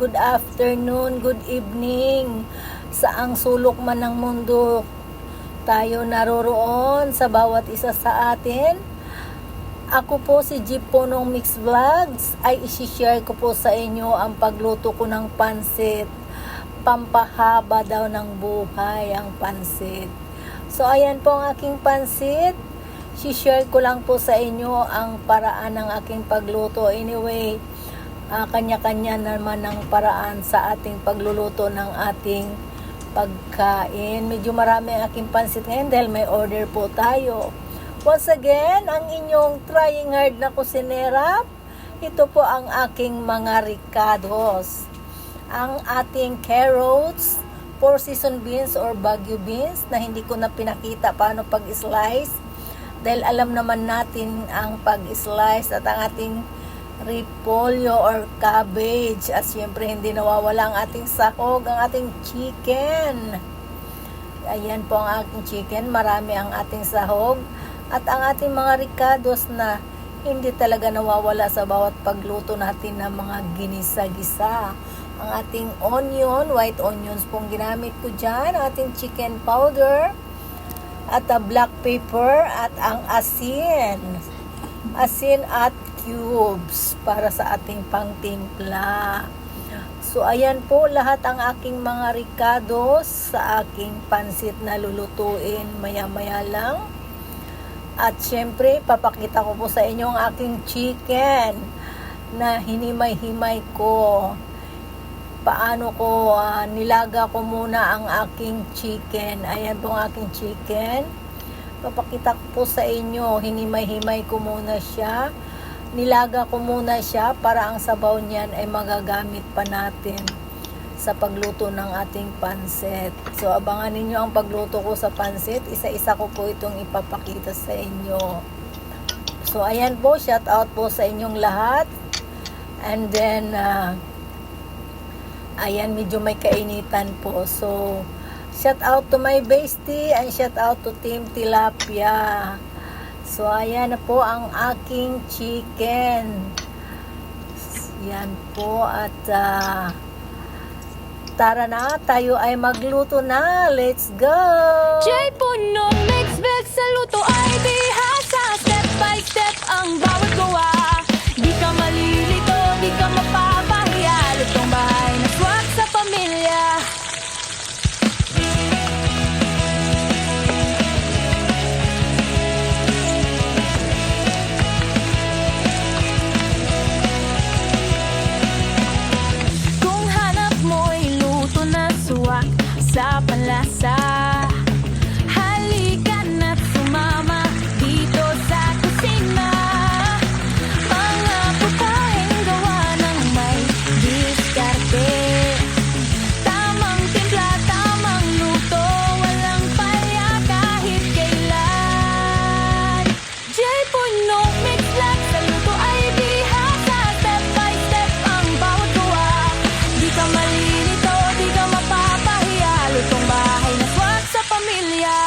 good afternoon, good evening. Saang sulok man ng mundo tayo naroroon sa bawat isa sa atin. Ako po si Jeep Punong Mix Vlogs ay isi-share ko po sa inyo ang pagluto ko ng pansit. Pampahaba daw ng buhay ang pansit. So ayan po ang aking pansit. Si-share ko lang po sa inyo ang paraan ng aking pagluto. Anyway, kanya-kanya naman ang paraan sa ating pagluluto ng ating pagkain. Medyo marami ang aking pansit ngayon dahil may order po tayo. Once again, ang inyong trying hard na kusinera, ito po ang aking mga ricados. Ang ating carrots, 4 season beans or Baguio beans na hindi ko na pinakita paano pag-slice. Dahil alam naman natin ang pag-slice at ang ating repolyo or cabbage. At syempre hindi nawawala ang ating sahog, ang ating chicken. Ayan po ang ating chicken. Marami ang ating sahog. At ang ating mga ricados na hindi talaga nawawala sa bawat pagluto natin ng mga ginisa-gisa. Ang ating onion, white onions pong ginamit ko dyan. Ang ating chicken powder. At black pepper at ang asin. Asin at cubes para sa ating pangtimpla. So ayan po lahat ang aking mga ricados sa aking pansit na lulutuin maya-maya lang. At syempre papakita ko po sa inyo ang aking chicken na hinimay-himay ko. Paano ko nilaga ko muna ang aking chicken. Ayan po ang aking chicken. Papakita ko po sa inyo. Hinimay-himay ko muna siya. Nilaga ko muna siya para ang sabaw niyan ay magagamit pa natin sa pagluto ng ating pansit. So abangan ninyo ang pagluto ko sa pansit. Isa-isa ko po itong ipapakita sa inyo. So ayan po. Shout out po sa inyong lahat. And then ayan, medyo may kainitan po. So, shout out to my bestie and shout out to Team Tilapia. So, ayan na po ang aking chicken. Yan po. At tara na, tayo ay magluto na. Let's go! Jay Punong Mix Vlogs sa luto ay bihasa. Step by step ang bawat gawa. Di ka malilito, di ka mapapahiya. Lutong bahay na swak sa pamilya. Kung hanap mo'y luto na swak sa panlasa, halika na't sumama dito sa kusina. Mga putahing gawa ng may diskarte. Tamang timpla, tamang luto, walang palya kahit kailan. Jay Punong Mix Vlogs sa luto ay bihasa. Step by step ang bawat gawa. Di ka malilito, di ka mapapahiya. Lutong bahay na swak sa pamilya.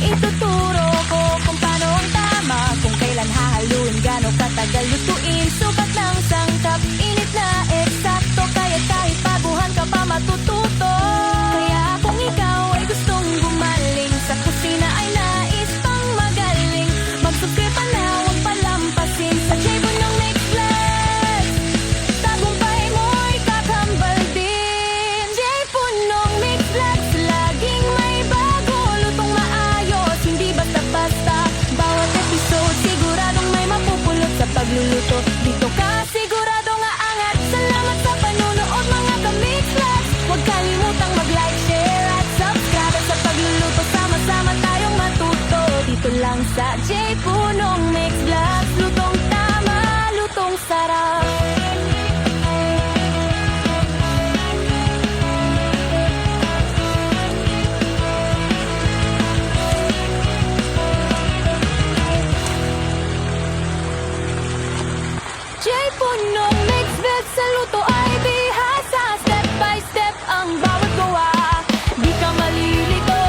Ituturo ko kung paano ang tama, kung kailan hahaluin, gaano katagal lutuin. Sukat ng sangkap, init na eksakto, kaya kahit baguhan ka pa matututo. Kaya kung ikaw ay gustong gumaling sa kusina ay nais pang magaling, mag-subscribe ka na, huwag palampasin sa Jay Punong Mix Vlogs. Tagumpay mo'y kakambal din. Jay Punong Mix Vlogs, laging may bago, lutong maayos, hindi basta-basta. Bawat episode siguradong may mapupulot sa pagluluto. Dito ka siguradong aangat. Salamat sa panunood mga ka-Mix Vlogs. Huwag kalimutang mag-like, share at subscribe. Sa pagluluto sama-sama tayong matuto. Dito lang sa Jay Punong Mix Vlogs. Lutong tama, lutong sarap. Jay Punong Mix Vlogs sa luto ay bihasa. Step by step ang bawat gawa. Di ka malilito,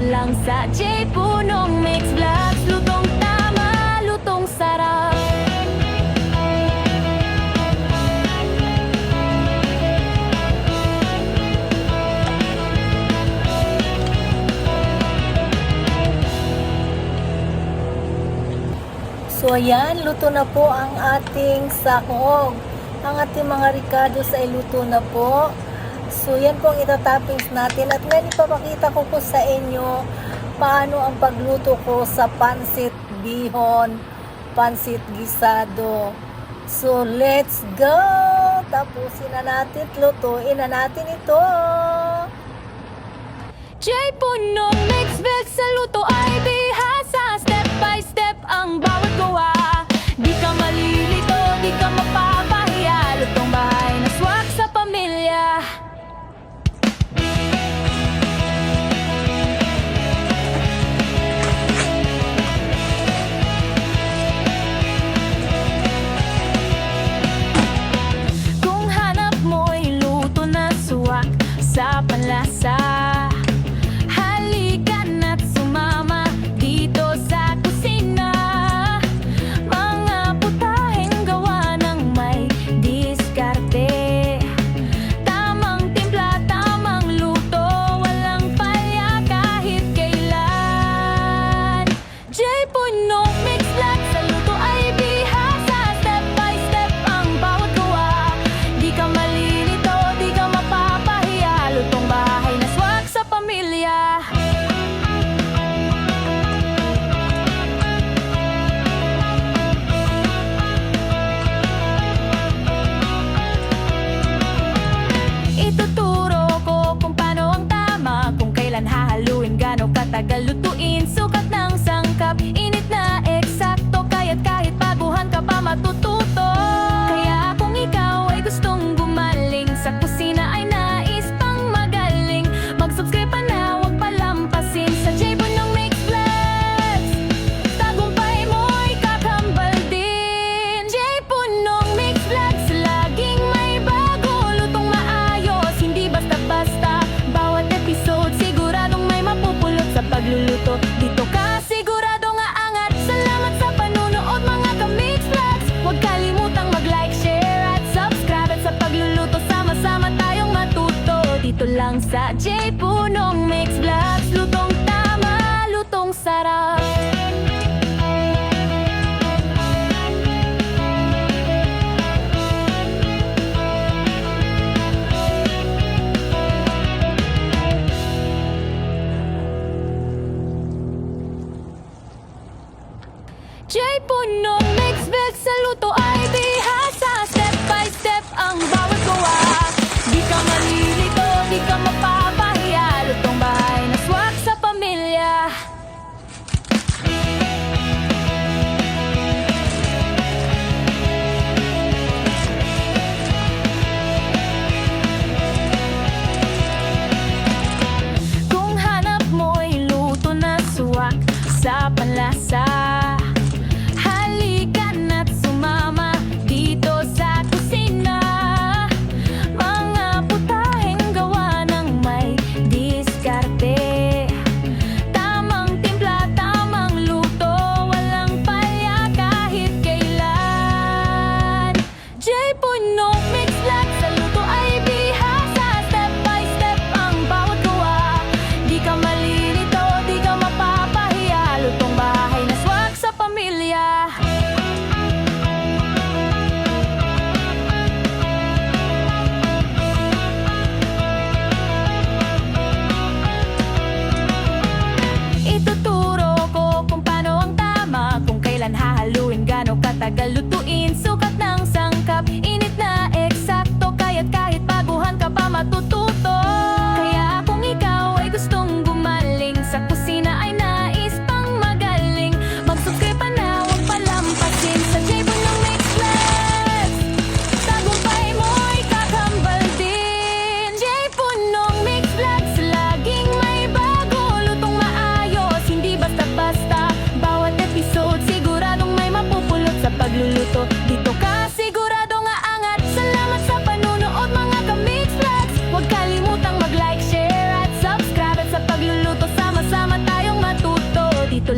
lang sa J. Punong Mix Vlogs. Lutong tama, lutong sarap. So ayan, luto na po ang ating sahog. Ang ating mga ricados ay luto na po. So yan po ang itatoppings natin. At ngayon ipapakita ko po sa inyo paano ang pagluto ko sa pansit bihon, pansit gisado. So let's go! Tapusin na natin, lutuin na natin ito. J. Punong Mix Vlogs, sa luto ay bihasa. Step by step ang bawat gawa. Di ka malilito, di ka mapapahiya. Lutong bahay na swak sa pamilya. Kung hanap mo'y luto na swak sa panlasa, halika na't sumama dito sa kusina. Mga putaheng gawa ng may diskarte. Tamang timpla, tamang luto, walang palya kahit kailan. J. Punong Mix Vlogs, sa luto ay bihasa. Step by step ang bawat gawa. Di ka malilito, di ka mapapahiya. Lutong bahay na swak sa pamilya. Ituturo ko kung paano ang tama, kung kailan hahaluin, gaano katagal lutuin. Sukat ng sangkap, init na eksakto, kaya't kahit baguhan ka pa matututo. Kaya kung ikaw ay gustong gumaling sa kusina, ay nais pang magaling, mag-subscribe ka na, huwag palampasin sa J. Punong Mix Vlogs. Tagumpay mo'y kakambal din. J. Punong Mix Vlogs, laging may bago, lutong maayos, hindi basta-basta. Bawat episode siguradong may mapupulot sa pagluluto. Dito ka siguradong aangat. Salamat sa panunood mga ka-Mix Vlogs. Huwag kalimutang mag-like, share at subscribe. At sa pagluluto sama-sama tayong matuto. Dito lang sa J. Punong Mix Vlogs. Lutong tama, lutong sarap. J. Punong Mix Vlogs, sa luto ay bihasa. Step by step ang bawat gawa. Di ka malilito, di ka mapapahiya. Lutong bahay na swak sa pamilya. Kung hanap mo'y luto na swak sa panlasa, halika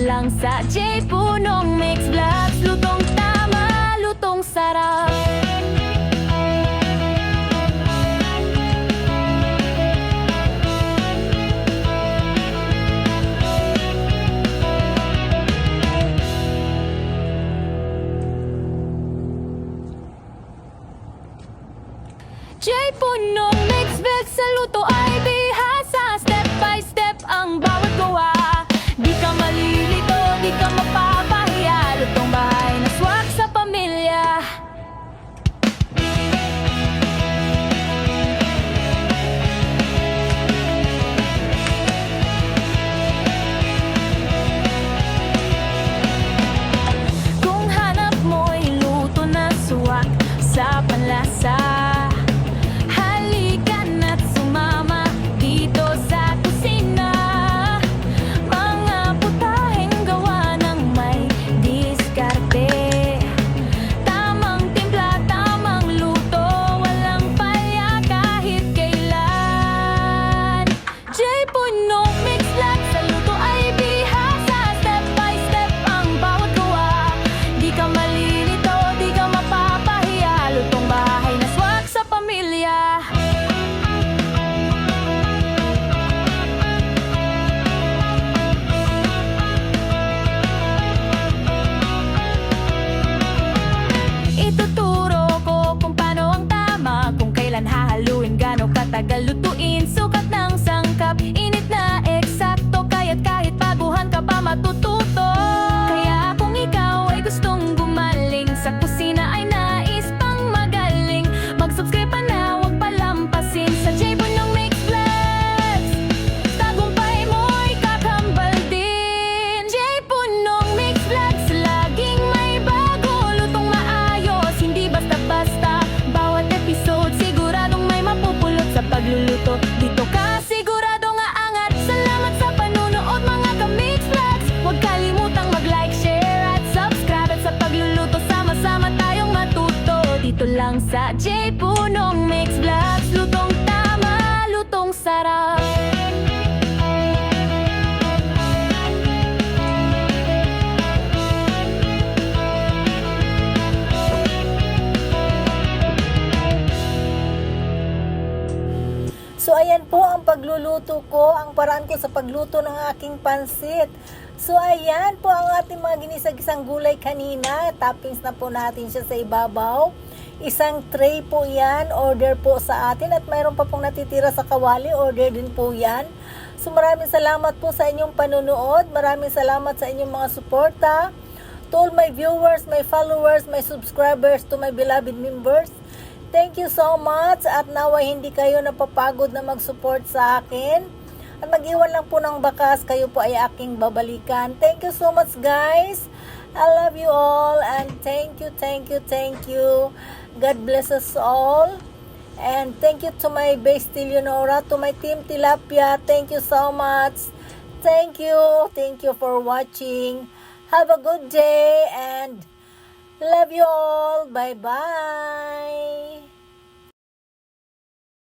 lang sa J. Punong Mix Vlogs. Lutong tama, lutong sarap. J. Punong Mix Vlogs, sa luto ay bihasa. Step by step ang bawat gawa. Di ka malilito, di ka mapapahiya. Lutong bahay na swak sa pamilya. Kung hanap mo'y luto na swak sa panlasa, halika na't sumama dito sa kusina. Mga putaheng gawa ng may diskarte. Tamang timpla, tamang luto, walang palya kahit kailan. J. Punong Mix Vlogs, sa luto ay bihasa. Step by step ang bawat gawa. Di ka malilito, di ka mapapahiya. Lutong bahay na swak sa pamilya. Ituturo ko kung paano ang tama, kung kailan hahaluin, gaano katagal lutuin, sukat ng sangkap, init na eksakto, kaya't kahit baguhan ka pa matututo. Kaya kung ikaw ay gustong gumaling sa kusina, ay nais pang magaling, mag-subscribe ka na, huwag palampasin sa J. Punong Mix Vlogs. Tagumpay mo'y kakambal din. J. Punong Mix Vlogs, laging may bago, lutong maayos, hindi basta-basta. Bawat episode siguradong may mapupulot sa pagluluto. Dito ka siguradong aangat. Salamat sa panunood mga ka-Mix Vlogs. Huwag kalimutang mag-like, share at subscribe. At sa pagluluto sama-sama tayong matuto. Dito lang sa J. Punong Mix Vlogs. Lutong tama, lutong sarap. So ayan po ang pagluluto ko, ang paraan ko sa pagluto ng aking pansit. So ayan po ang ating mga ginisag-isang gulay kanina. Toppings na po natin siya sa ibabaw. Isang tray po yan, order po sa atin. At mayroon pa pong natitira sa kawali, order din po yan. So maraming salamat po sa inyong panunood. Maraming salamat sa inyong mga suporta. To all my viewers, my followers, my subscribers, to my beloved members. Thank you so much at naway hindi kayo napapagod na mag-support sa akin. At mag-iwan lang po ng bakas, kayo po ay aking babalikan. Thank you so much guys. I love you all and thank you, thank you, thank you. God bless us all. And thank you to my base Leonora, to my team Tilapia. Thank you so much. Thank you for watching. Have a good day and love you all. Bye-bye.